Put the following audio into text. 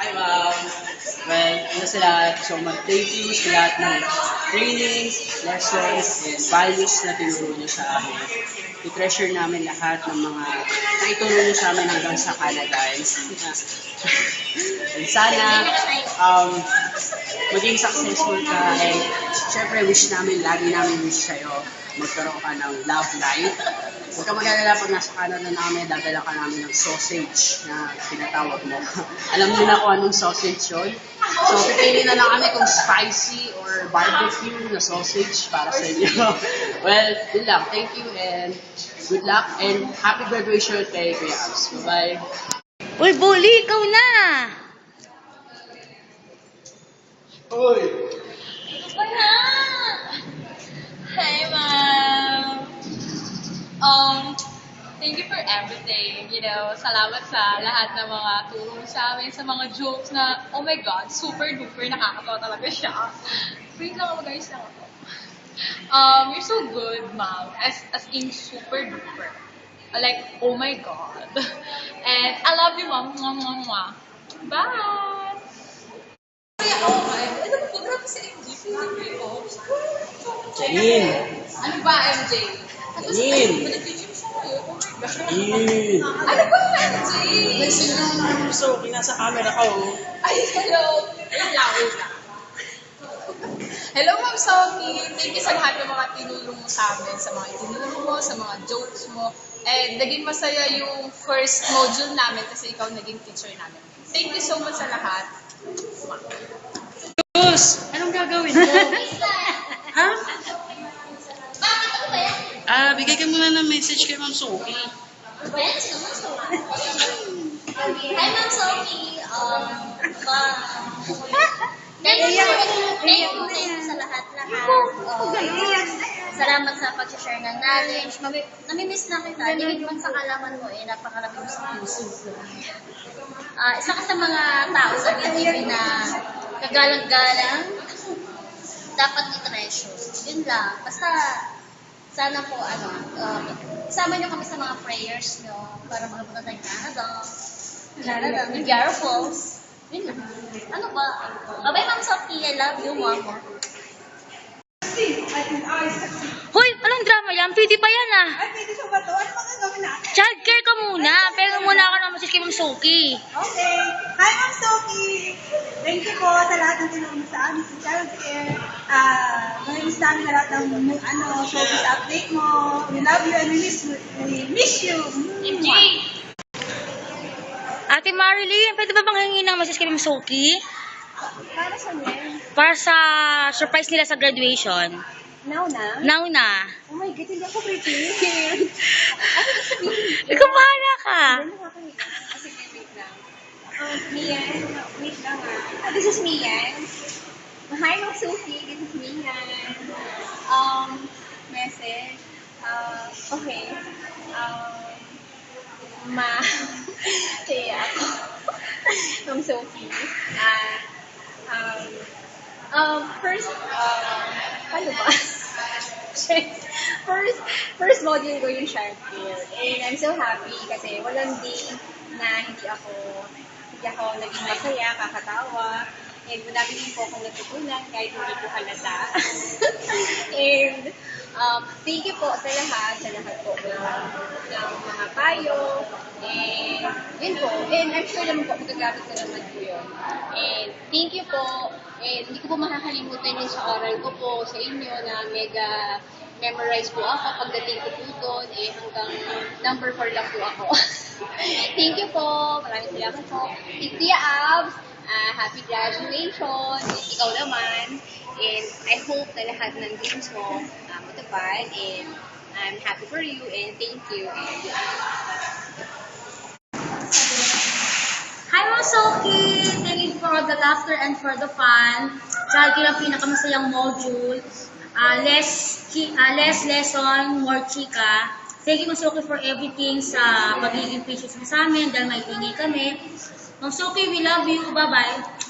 Hi, ma'am. Well, ano sila, so mag-thank you sa lahat ng trainings, lessons, and values na tinuro niyo sa amin. I-treasure namin lahat ng mga naituro niyo sa amin hanggang sa Canada. And sana, maging successful ka. And syempre, wish namin, lagi namin wish sa'yo, magkaroon ka ng love life. Huwag ka mag-alala pag nasa Canada namin, dadala ka namin ng sausage na tinatawag mo. Alam niyo na kung anong sausage yun? So, pipili na lang kami kung spicy or barbecue na sausage para sa inyo. Well, yun lang. Thank you and good luck and happy graduation kay Kuya Abs. Bye-bye. Uy, Bully, ikaw na! Uy! Wala! Hi, Ma'am! Thank you for everything. You know, salamat sa lahat ng mga tulong sa amin, sa mga jokes na, oh my God, super duper nakakatawa talaga siya. Wait lang ako, guys, lang ako. You're so good, Ma'am. As in, super duper. Like, oh my God. And I love you, Ma'am. Mwah, mwah, mwah. Bye! Kaya, okay. Ano ba, grabe si MJ? Janine! Ano ba, MJ? Janine! Janine! Ano ba, MJ? Listen lang, so, nasa camera ka, oh. Ay, hello. Wait lang. Hello, Ma'am Sophie. Thank you sa lahat ng mga tinulong mo sa amin, sa mga itinulong mo, sa mga jokes mo. And naging masaya yung first module namin kasi ikaw naging teacher namin. Thank you so much sa lahat. Diyos! Anong gagawin mo? Ha? Bigay ka muna ng message kay Ma'am Sophie. Hi, Ma'am Sophie. Thank you sa lahat-lahat. Salamat sa pag-share ng knowledge. Namimiss na kita. Hindi man sa kalaman mo, napakarami mo sa puso. Isa ka sa mga tao sa BTV na kagalang-galang, dapat i-treasure. Yun lang. Basta, sana po, isama nyo kami sa mga prayers nyo para makapunta tayo Canada, Niagara Falls. Yun lang. Ano ba? Bye-bye, Ma'am Sophie. I love you, Mama. Hoy, anong drama yan? Pwede pa yan ah. Ay, pwede siya ba ito? Ano mga gawin natin? Childcare ka muna. Pero muna ako ng masis kay Ma'am Sophie. Okay. Hi, Ma'am Sophie. Thank you po sa lahat ng tinulong sa amin sa childcare. Namiss namin na lahat ng Sophie's update mo. We love you and we miss you. MJ! Ate Marilyn, pwede ba bang hingin ng masis kay Ma'am Sophie? Para sa niya. Para sa surprise nila sa graduation. Now na? Now na. Oh my God, hindi ako prepared. Ano ba sabihin? Ikaw bahala ka. Ano nakakita? Kasi wait lang. Mian. Wait lang this is Mian. Hi, Ma'am Sophie. This is Mian. Message. Okay. Kaya ako. Ma'am Sophie. First, paano ba? first module ko yung shark care. And I'm so happy kasi walang day na hindi ako naging masaya, kakatawa. And madami din po akong natutunan kahit hindi ko halata. And thank you po sa lahat po ng mga payo. And yun po. And I'm sure naman po magagamit ko naman po yun. And thank you po. And hindi ko po makakalimutan yung sa oral ko po sa inyo na mega memorize po ako. Pagdating ko po doon, hanggang number 4 lang po ako. Thank you po. Maraming salamat po. Tia Abs, happy graduation. Ikaw naman. And I hope na lahat ng dreams mo matupad. And I'm happy for you. And thank you. And Hi, Ma'am Sophie! Thank you for the laughter and for the fun. Dahil ang pinakamasayang module. Less lesson, more chika. Thank you, Ma'am Sophie, for everything sa pagiging patient mo sa amin dahil may tingin kami. Ma'am Sophie, we love you. Bye-bye.